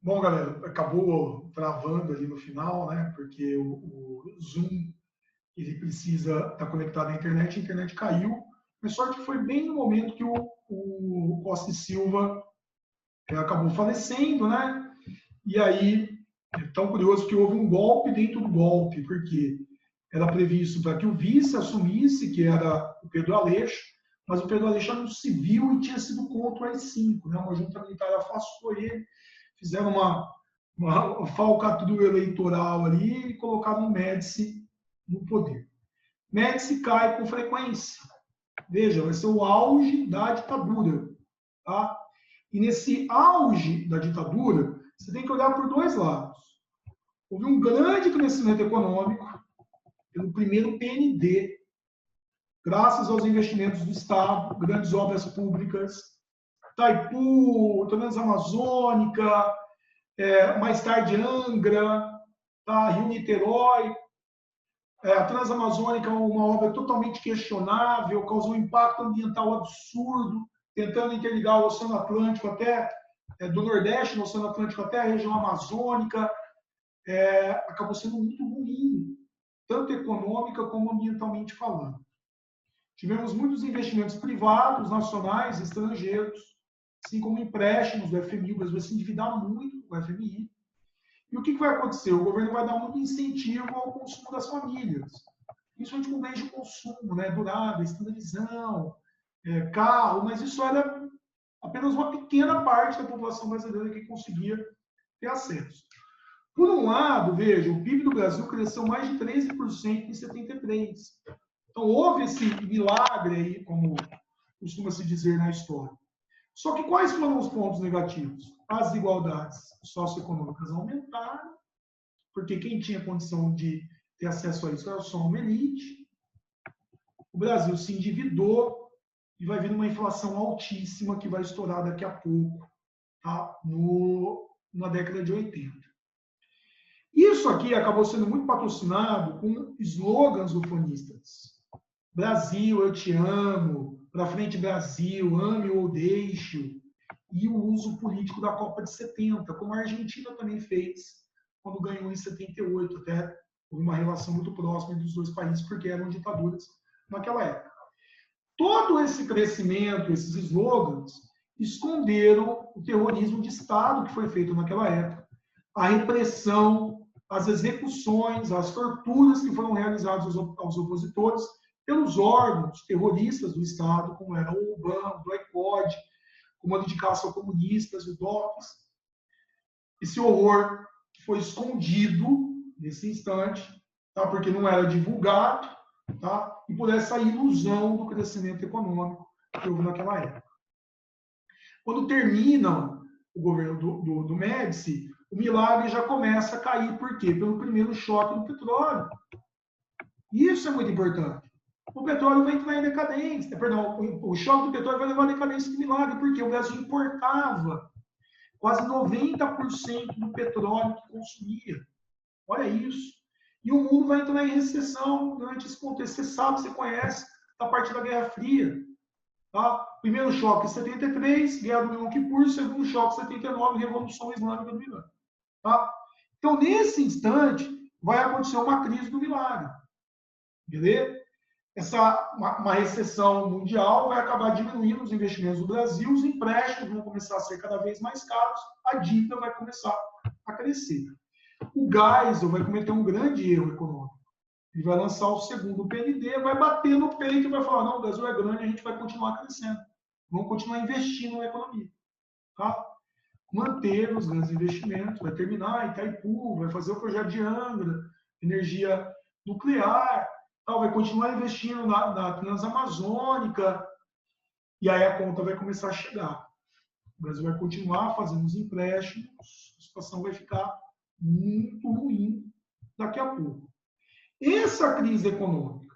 Bom, galera, acabou travando ali no final, né? Porque o Zoom ele precisa estar conectado à internet, a internet caiu. Mas sorte que foi bem no momento que o Costa e Silva acabou falecendo, né? E aí, é tão curioso que houve um golpe dentro do golpe, porque era previsto para que o vice assumisse, que era o Pedro Aleixo, mas o Pedro Aleixo era um civil e tinha sido contra o AI-5, né? Uma junta militar afastou ele, fizeram uma falcatrua eleitoral ali e colocaram o Médici no poder. Médici cai com frequência. Veja, vai ser o auge da ditadura. Tá? E nesse auge da ditadura, você tem que olhar por dois lados. Houve um grande crescimento econômico pelo primeiro PND, graças aos investimentos do Estado, grandes obras públicas, Itaipu, Transamazônica, mais tarde Angra, tá? Rio-Niterói. A Transamazônica é uma obra totalmente questionável, causou um impacto ambiental absurdo, tentando interligar o Oceano Atlântico até do Nordeste, no Oceano Atlântico até a região amazônica. Acabou sendo muito ruim, tanto econômica como ambientalmente falando. Tivemos muitos investimentos privados, nacionais, estrangeiros, assim como empréstimos do FMI. O Brasil vai se endividar muito com o FMI. E o que vai acontecer? O governo vai dar muito incentivo ao consumo das famílias, principalmente com bens de consumo, né, duráveis, televisão, carro, mas isso era apenas uma pequena parte da população brasileira que conseguia ter acesso. Por um lado, veja, o PIB do Brasil cresceu mais de 13% em 73. Então, houve esse milagre aí, como costuma se dizer na história. Só que quais foram os pontos negativos? As desigualdades socioeconômicas aumentaram, porque quem tinha condição de ter acesso a isso era só uma elite. O Brasil se endividou e vai vir uma inflação altíssima que vai estourar daqui a pouco, tá? Na década de 80. Isso aqui acabou sendo muito patrocinado com slogans ufanistas. Brasil, eu te amo, para frente Brasil, ame ou deixe, e o uso político da Copa de 70, como a Argentina também fez quando ganhou em 78, até houve uma relação muito próxima entre os dois países, porque eram ditaduras naquela época. Todo esse crescimento, esses slogans, esconderam o terrorismo de Estado que foi feito naquela época, a repressão, as execuções, as torturas que foram realizadas aos opositores pelos órgãos terroristas do Estado, como era o UBAN, o DOI-CODE, Comando de Caça a Comunistas, o DOPS. Esse horror foi escondido nesse instante, tá? Porque não era divulgado, tá? E por essa ilusão do crescimento econômico que houve naquela época. Quando termina o governo do Médici, o milagre já começa a cair. Por quê? Pelo primeiro choque do petróleo. Isso é muito importante. O petróleo vai entrar em decadência. Perdão, o choque do petróleo vai levar a decadência do milagre, porque o Brasil importava quase 90% do petróleo que consumia. Olha isso. E o mundo vai entrar em recessão durante esse contexto. Você sabe, você conhece a parte da Guerra Fria. Tá? Primeiro choque, 73, Guerra do Yom Kippur. Segundo choque, 79, Revolução Islâmica do Irã. Tá? Então, nesse instante, vai acontecer uma crise do milagre. Beleza? Uma recessão mundial vai acabar diminuindo os investimentos do Brasil, os empréstimos vão começar a ser cada vez mais caros, a dívida vai começar a crescer. O Geisel vai cometer um grande erro econômico. Ele vai lançar o segundo PND, vai bater no peito e vai falar: não, o Brasil é grande, a gente vai continuar crescendo. Vamos continuar investindo na economia. Tá? Manter os grandes investimentos, vai terminar Itaipu, vai fazer o projeto de Angra, energia nuclear, vai continuar investindo na Transamazônica, e aí a conta vai começar a chegar. O Brasil vai continuar fazendo os empréstimos, a situação vai ficar muito ruim daqui a pouco. Essa crise econômica,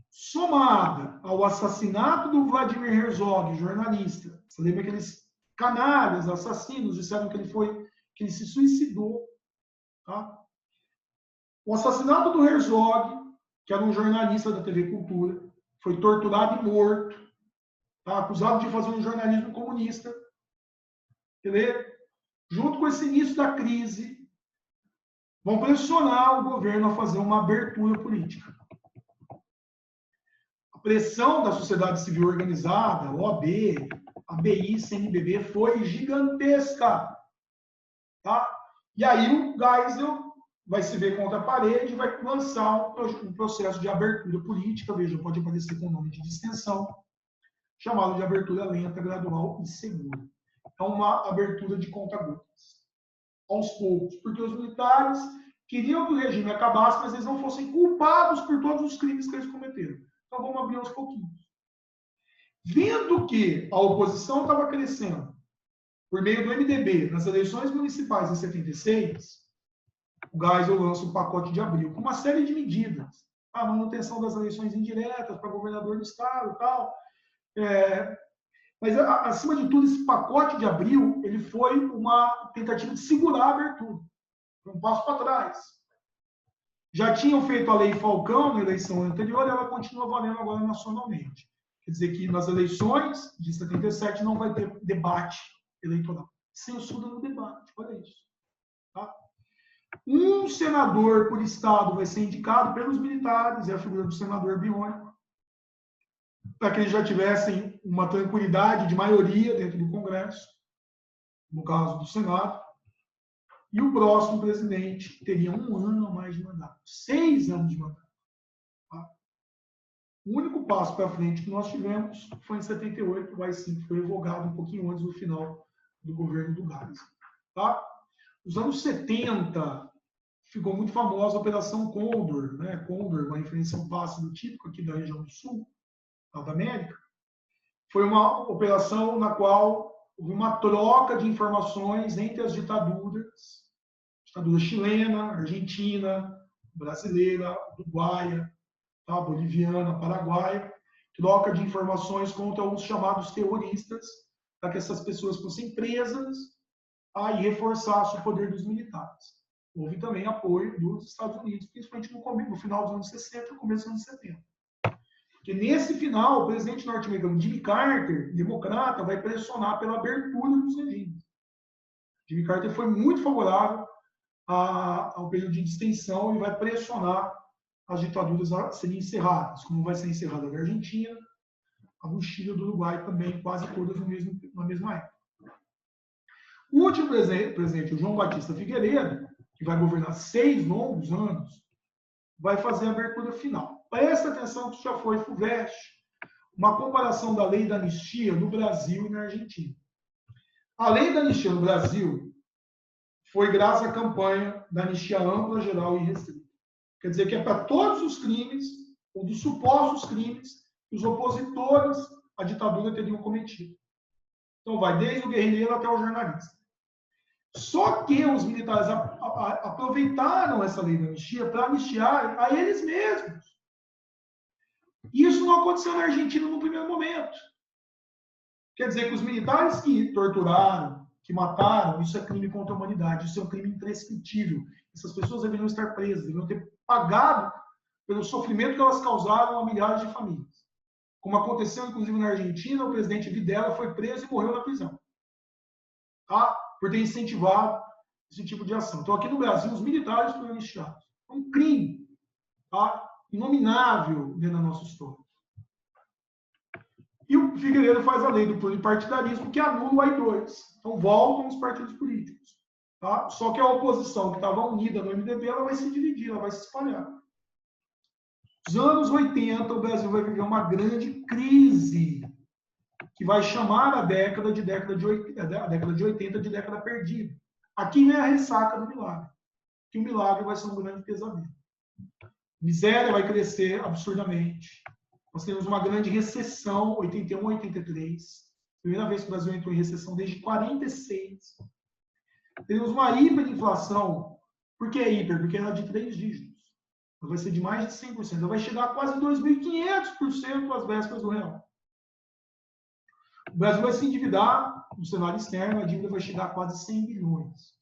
somada ao assassinato do Vladimir Herzog, jornalista, você lembra aqueles canalhas, assassinos, disseram que ele se suicidou. Tá? O assassinato do Herzog, que era um jornalista da TV Cultura, foi torturado e morto, tá? Acusado de fazer um jornalismo comunista. Beleza? junto com esse início da crise, vão pressionar o governo a fazer uma abertura política. A pressão da sociedade civil organizada, OAB, ABI, CNBB, foi gigantesca. Tá? E aí o Geisel vai se ver contra a parede e vai lançar um processo de abertura política, veja, pode aparecer com o nome de distensão, chamado de abertura lenta, gradual e segura. É uma abertura de conta-gotas, aos poucos, porque os militares queriam que o regime acabasse, mas eles não fossem culpados por todos os crimes que eles cometeram. Então vamos abrir aos pouquinhos. Vendo que a oposição estava crescendo por meio do MDB nas eleições municipais em 76, o Geisel lança um pacote de abril com uma série de medidas. A manutenção das eleições indiretas para governador do estado e tal. Mas, acima de tudo, esse pacote de abril ele foi uma tentativa de segurar a abertura. Foi um passo para trás. Já tinham feito a lei Falcão na eleição anterior e ela continua valendo agora nacionalmente. Quer dizer que nas eleições de 77 não vai ter debate eleitoral. Censura no debate, olha isso. Tá? Um senador por estado vai ser indicado pelos militares, é a figura do senador biônico, para que eles já tivessem uma tranquilidade de maioria dentro do Congresso, no caso do Senado, e o próximo presidente teria 1 ano a mais de mandato, 6 anos de mandato. Tá? O único passo para frente que nós tivemos foi em 78, o AI-5 foi revogado um pouquinho antes do final do governo do Geisel. Tá? Nos anos 70, ficou muito famosa a Operação Condor, né? Condor, uma referência a um pássaro típico aqui da região do sul, da América. Foi uma operação na qual houve uma troca de informações entre as ditaduras, ditadura chilena, argentina, brasileira, uruguaia, tá? Boliviana, paraguaia, troca de informações contra os chamados terroristas, para que essas pessoas fossem presas e reforçasse o poder dos militares. Houve também apoio dos Estados Unidos, principalmente no final dos anos 60 e começo dos anos 70. Porque nesse final, o presidente norte-americano Jimmy Carter, democrata, vai pressionar pela abertura dos regimes. Jimmy Carter foi muito favorável ao período de distensão e vai pressionar as ditaduras a serem encerradas, como vai ser encerrada a da Argentina, a do Chile e do Uruguai também, quase todas na mesma época. O último presidente, o João Batista Figueiredo, que vai governar 6 longos anos, vai fazer a abertura final. Presta atenção que isso já foi FUVEST, uma comparação da lei da anistia no Brasil e na Argentina. A lei da anistia no Brasil foi graças à campanha da anistia ampla, geral e restrita. Quer dizer que é para todos os crimes, ou dos supostos crimes, que os opositores à ditadura teriam cometido. Então vai desde o guerrilheiro até o jornalista. Só que os militares aproveitaram essa lei da anistia para anistiar a eles mesmos. Isso não aconteceu na Argentina no primeiro momento. Quer dizer que os militares que torturaram, que mataram, isso é crime contra a humanidade, isso é um crime imprescritível. Essas pessoas deveriam estar presas, deveriam ter pagado pelo sofrimento que elas causaram a milhares de famílias. Como aconteceu, inclusive, na Argentina, o presidente Videla foi preso e morreu na prisão. Tá? Por ter incentivado esse tipo de ação. Então, aqui no Brasil, os militares foram anistiados. É um crime, tá? Inominável dentro da nossa história. E o Figueiredo faz a lei do pluripartidarismo que anula o AI-2. Então, voltam os partidos políticos. Tá? Só que a oposição que estava unida no MDB, ela vai se dividir, ela vai se espalhar. Nos anos 80, o Brasil vai viver uma grande crise que vai chamar a década de 80 de década perdida. Aqui vem a ressaca do milagre. Que o milagre vai ser um grande pesadelo. Miséria vai crescer absurdamente. Nós temos uma grande recessão, 81 a 83. Primeira vez que o Brasil entrou em recessão desde 46. Temos uma hiperinflação. Por que é hiper? Porque ela é de 3 dígitos. Ela vai ser de mais de 100%. Ela vai chegar a quase 2.500% às vésperas do real. O Brasil vai se endividar no cenário externo, a dívida vai chegar a quase 100 bilhões.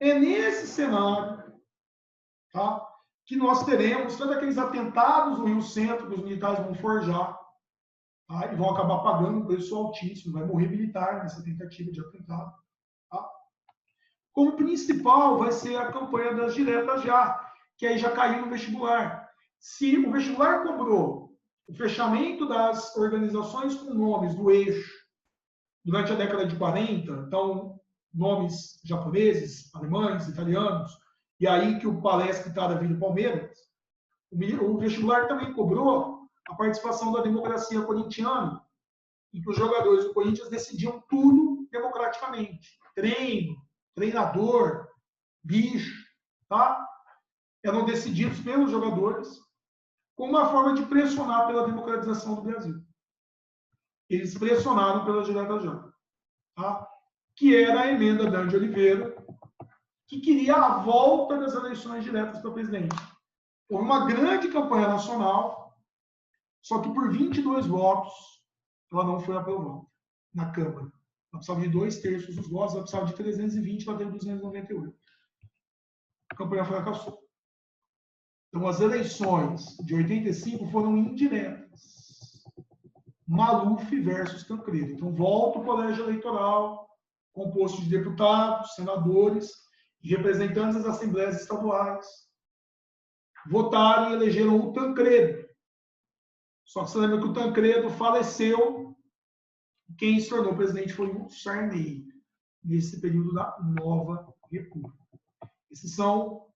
É nesse cenário, tá, que nós teremos todos aqueles atentados no Rio Centro que os militares vão forjar, tá, e vão acabar pagando um preço altíssimo, vai morrer militar nessa tentativa de atentado. Tá? como principal vai ser a campanha das diretas já, que aí já caiu no vestibular. Se o vestibular cobrou o fechamento das organizações com nomes do eixo durante a década de 40, então nomes japoneses, alemães, italianos, e aí que o Palestra está vindo Palmeiras, o vestibular também cobrou a participação da democracia corintiana, em que os jogadores do Corinthians decidiam tudo democraticamente. Treino, treinador, bicho, tá? Eram decididos pelos jogadores como uma forma de pressionar pela democratização do Brasil. Eles pressionaram pela direta já, tá? Que era a emenda Dan de Oliveira, que queria a volta das eleições diretas para presidente. Houve uma grande campanha nacional, só que por 22 votos ela não foi aprovada na Câmara. Ela precisava de 2/3 dos votos, ela precisava de 320, ela teve 298. A campanha fracassou. Então, as eleições de 85 foram indiretas. Maluf versus Tancredo. Então, volta o colégio eleitoral, composto de deputados, senadores e representantes das assembleias estaduais. Votaram e elegeram o Tancredo. Só que você lembra que o Tancredo faleceu. Quem se tornou presidente foi o Sarney, nesse período da Nova República. Esses são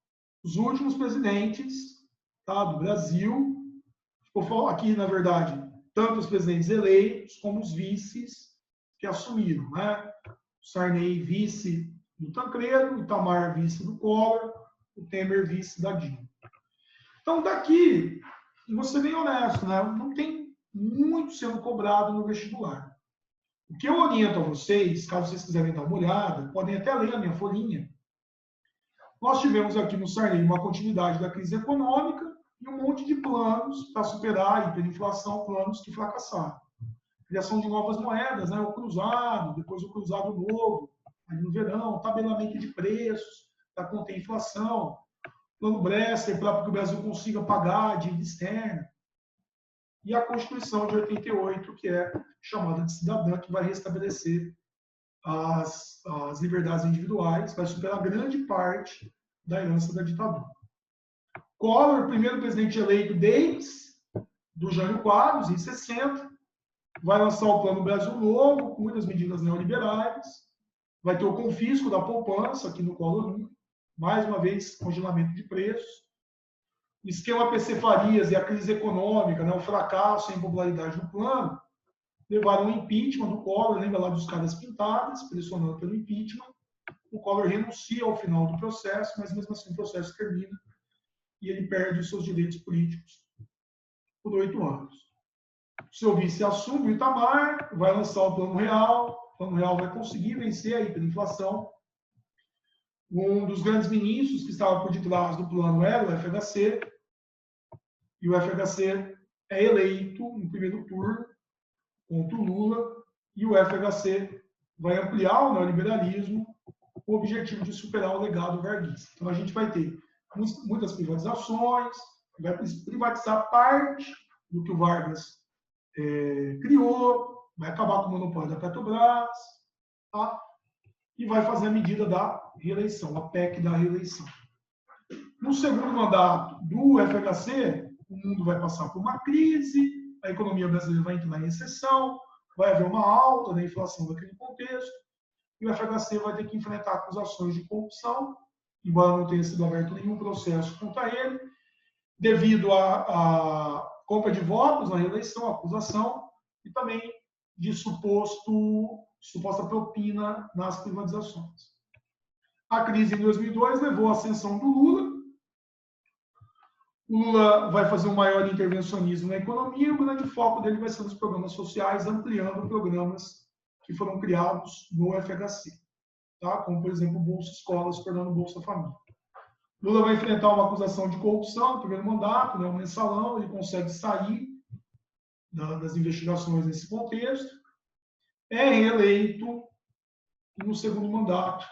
os últimos presidentes, tá, do Brasil. Vou falar aqui, na verdade, tanto os presidentes eleitos como os vices que assumiram, né? O Sarney, vice do Tancredo, o Itamar, vice do Collor, o Temer, vice da Dilma. Então, daqui, vou ser bem honesto, né? Não tem muito sendo cobrado no vestibular. O que eu oriento a vocês, caso vocês quiserem dar uma olhada, podem até ler a minha folhinha. Nós tivemos aqui no Sarney uma continuidade da crise econômica e um monte de planos para superar a hiperinflação, planos que fracassaram. Criação de novas moedas, né? O cruzado, depois o cruzado novo, aí no verão, tabelamento de preços para conter inflação, plano Bresser para que o Brasil consiga pagar a dívida externa, e a Constituição de 88, que é chamada de cidadã, que vai restabelecer as liberdades individuais, vai superar grande parte da herança da ditadura. Collor, primeiro presidente eleito desde do Jânio Quadros, em 60, vai lançar o Plano Brasil Novo, com muitas medidas neoliberais, vai ter o confisco da poupança, aqui no Collor 1, mais uma vez, congelamento de preços, o esquema PC Farias e a crise econômica, né, o fracasso e a impopularidade do plano, levaram ao impeachment do Collor, lembra lá dos caras pintadas, pressionando pelo impeachment. O Collor renuncia ao final do processo, mas mesmo assim o processo termina e ele perde os seus direitos políticos por 8 anos. O seu vice assume, o Itamar, vai lançar o Plano Real, o Plano Real vai conseguir vencer a hiperinflação. Um dos grandes ministros que estava por detrás do plano era o FHC, e o FHC é eleito no primeiro turno contra o Lula, e o FHC vai ampliar o neoliberalismo com o objetivo de superar o legado varguista. Então, a gente vai ter muitas privatizações, vai privatizar parte do que o Vargas criou, vai acabar com o monopólio da Petrobras, tá? E vai fazer a medida da reeleição, a PEC da reeleição. No segundo mandato do FHC, o mundo vai passar por uma crise, a economia brasileira vai entrar em recessão, vai haver uma alta da inflação naquele contexto, e o FHC vai ter que enfrentar acusações de corrupção, embora não tenha sido aberto nenhum processo contra ele, devido à compra de votos na reeleição, acusação, e também de suposta propina nas privatizações. A crise em 2002 levou à ascensão do Lula. O Lula vai fazer um maior intervencionismo na economia e o grande foco dele vai ser nos programas sociais, ampliando programas que foram criados no FHC, tá? Como, por exemplo, o Bolsa Escola se tornando Bolsa Família. Lula vai enfrentar uma acusação de corrupção no primeiro mandato, né, um mensalão, ele consegue sair das investigações nesse contexto, é reeleito e no segundo mandato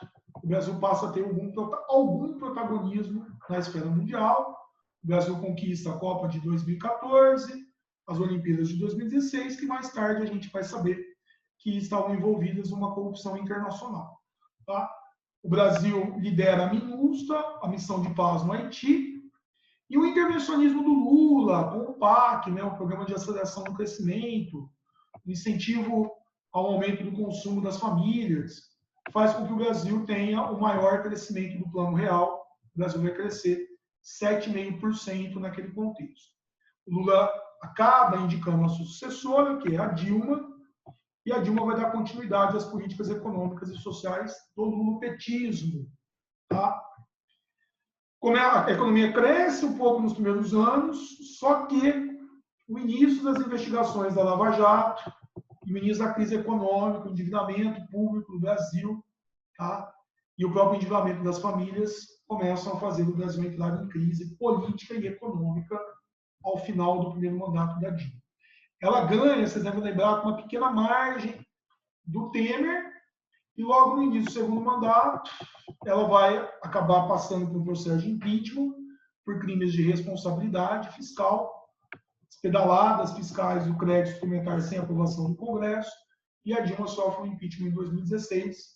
o Brasil passa a ter algum protagonismo na esfera mundial. O Brasil conquista a Copa de 2014, as Olimpíadas de 2016, que mais tarde a gente vai saber que estavam envolvidas numa corrupção internacional. Tá? O Brasil lidera a MINUSTAH, a missão de paz no Haiti, e o intervencionismo do Lula, com o PAC, né, o Programa de Aceleração do Crescimento, o incentivo ao aumento do consumo das famílias, faz com que o Brasil tenha o maior crescimento do Plano Real. O Brasil vai crescer 7,5% naquele contexto. O Lula acaba indicando a sua sucessora, que é a Dilma, e a Dilma vai dar continuidade às políticas econômicas e sociais do lulopetismo. Tá? Como a economia cresce um pouco nos primeiros anos, só que o início das investigações da Lava Jato, o início da crise econômica, o endividamento público no Brasil, tá? E o próprio endividamento das famílias começam a fazer o Brasil entrar em crise política e econômica ao final do primeiro mandato da Dilma. Ela ganha, vocês devem lembrar, com uma pequena margem do Temer, e logo no início do segundo mandato, ela vai acabar passando por um processo de impeachment por crimes de responsabilidade fiscal, pedaladas fiscais do crédito suplementar sem aprovação do Congresso, e a Dilma sofre um impeachment em 2016,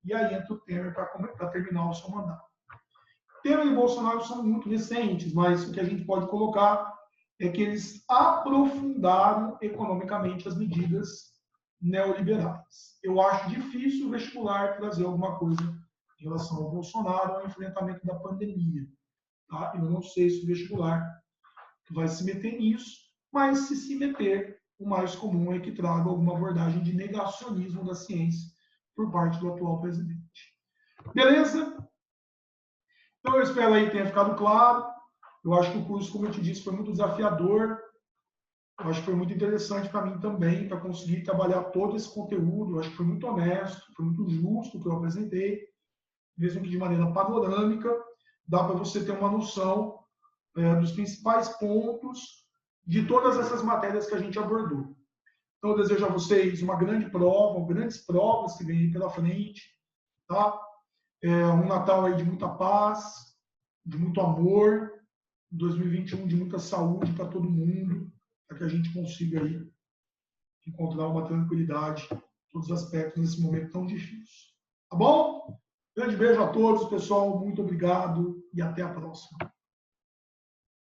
e aí entra o Temer para terminar o seu mandato. Temer e Bolsonaro são muito recentes, mas o que a gente pode colocar é que eles aprofundaram economicamente as medidas neoliberais. Eu acho difícil o vestibular trazer alguma coisa em relação ao Bolsonaro ao enfrentamento da pandemia. Tá? Eu não sei se o vestibular vai se meter nisso, mas se meter, o mais comum é que traga alguma abordagem de negacionismo da ciência por parte do atual presidente. Beleza? Então eu espero aí que tenha ficado claro. Eu acho que o curso, como eu te disse, foi muito desafiador. Eu acho que foi muito interessante para mim também, para conseguir trabalhar todo esse conteúdo. Eu acho que foi muito honesto, foi muito justo o que eu apresentei, mesmo que de maneira panorâmica. Dá para você ter uma noção dos principais pontos de todas essas matérias que a gente abordou. Então, eu desejo a vocês uma grande prova, grandes provas que vêm pela frente, tá? Um Natal aí de muita paz, de muito amor, 2021 de muita saúde para todo mundo, para que a gente consiga aí encontrar uma tranquilidade em todos os aspectos nesse momento tão difícil. Tá bom? Grande beijo a todos, pessoal. Muito obrigado e até a próxima.